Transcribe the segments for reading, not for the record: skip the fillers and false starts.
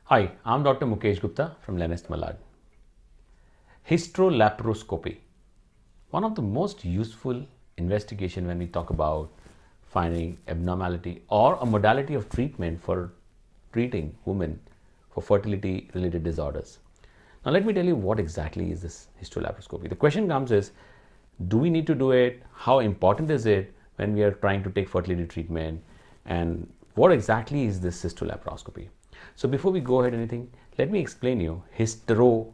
Hi, I'm Dr. Mukesh Gupta from Lenest Malad. HysteroLaparoscopy, one of the most useful investigation when we talk about finding abnormality or a modality of treatment for treating women for fertility related disorders. Now let me tell you what exactly is this HysteroLaparoscopy. The question comes is, do we need to do it? How important is it when we are trying to take fertility treatment? And what exactly is this HysteroLaparoscopy? So before we go ahead anything, let me explain you hystero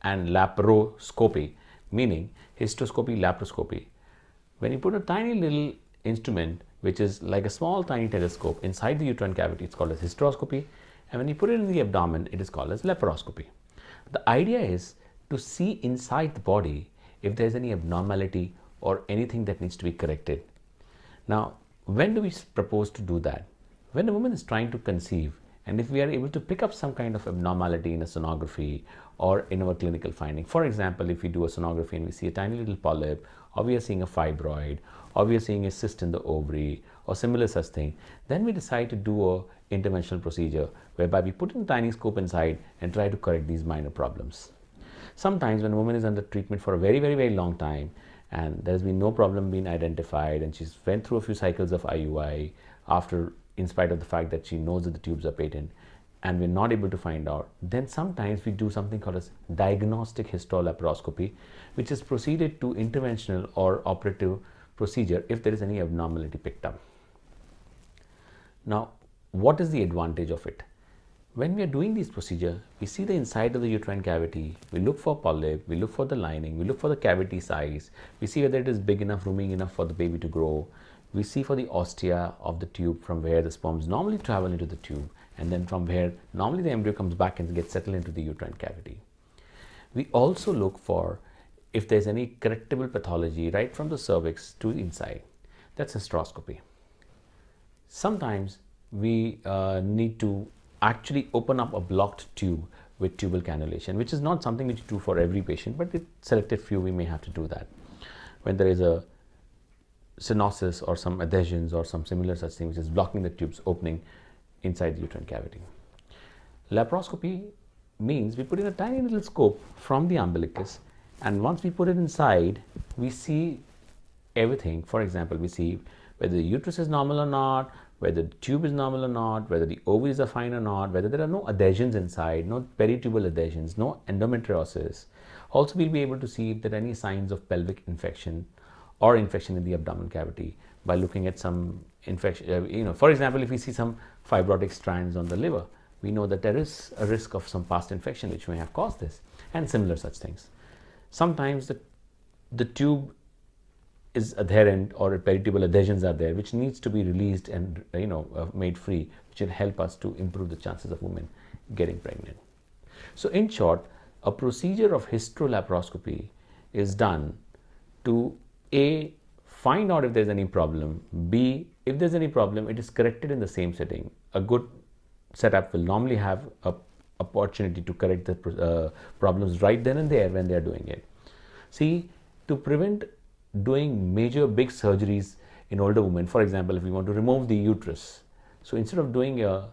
and laparoscopy, meaning hysteroscopy, laparoscopy. When you put a tiny little instrument, which is like a small tiny telescope inside the uterine cavity, it's called as hysteroscopy. And when you put it in the abdomen, it is called as laparoscopy. The idea is to see inside the body if there's any abnormality or anything that needs to be corrected. Now, when do we propose to do that? When a woman is trying to conceive, and if we are able to pick up some kind of abnormality in a sonography or in our clinical finding. For example, if we do a sonography and we see a tiny little polyp, or we are seeing a fibroid, or we are seeing a cyst in the ovary, or similar such thing, then we decide to do a interventional procedure whereby we put in a tiny scope inside and try to correct these minor problems. Sometimes when a woman is under treatment for a very long time and there's been no problem being identified and she's went through a few cycles of IUI after, in spite of the fact that she knows that the tubes are patent, and we're not able to find out, then sometimes we do something called as diagnostic HysteroLaparoscopy, which is proceeded to interventional or operative procedure if there is any abnormality picked up. Now, what is the advantage of it? When we are doing this procedure, we see the inside of the uterine cavity, we look for polyp, we look for the lining, we look for the cavity size, we see whether it is big enough, rooming enough for the baby to grow. We see for the ostia of the tube from where the sperms normally travel into the tube, and then from where normally the embryo comes back and gets settled into the uterine cavity. We also look for if there's any correctable pathology right from the cervix to the inside. That's hysteroscopy. Sometimes we need to actually open up a blocked tube with tubal cannulation, which is not something which you do for every patient, but with selected few we may have to do that. When there is a stenosis or some adhesions or some similar such thing which is blocking the tubes opening inside the uterine cavity. Laparoscopy means we put in a tiny little scope from the umbilicus, and once we put it inside, we see everything. For example, we see whether the uterus is normal or not, whether the tube is normal or not, whether the ovaries are fine or not, whether there are no adhesions inside, no peritubal adhesions, no endometriosis. Also, we'll be able to see if there are any signs of pelvic infection or infection in the abdominal cavity by looking at some infection. For example, if we see some fibrotic strands on the liver, we know that there is a risk of some past infection which may have caused this, and similar such things. Sometimes the tube is adherent or peritubal adhesions are there which needs to be released and made free, which will help us to improve the chances of women getting pregnant. So in short, a procedure of HysteroLaparoscopy is done to A, find out if there's any problem, B, if there's any problem, it is corrected in the same setting. A good setup will normally have an opportunity to correct the problems right then and there when they are doing it. See, to prevent doing major big surgeries in older women, for example, if we want to remove the uterus, so instead of doing a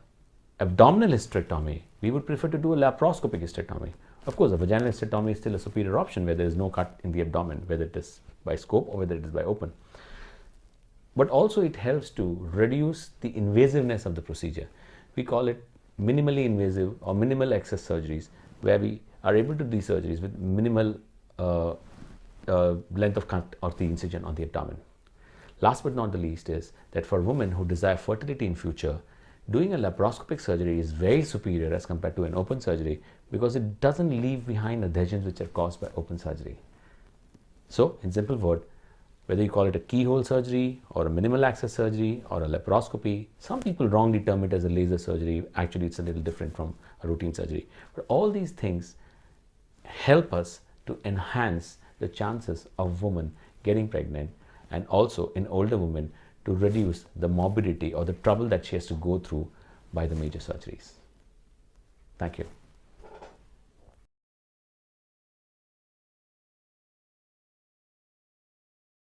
abdominal hysterectomy, we would prefer to do a laparoscopic hysterectomy. Of course, a vaginal hysterectomy is still a superior option where there is no cut in the abdomen, whether it is by scope or whether it is by open. But also it helps to reduce the invasiveness of the procedure. We call it minimally invasive or minimal access surgeries, where we are able to do surgeries with minimal length of cut of the incision on the abdomen. Last but not the least is that for women who desire fertility in future, doing a laparoscopic surgery is very superior as compared to an open surgery because it doesn't leave behind adhesions which are caused by open surgery. So, in simple word, whether you call it a keyhole surgery or a minimal access surgery or a laparoscopy, some people wrongly term it as a laser surgery. Actually, it's a little different from a routine surgery. But all these things help us to enhance the chances of women getting pregnant, and also in older women to reduce the morbidity or the trouble that she has to go through by the major surgeries. Thank you.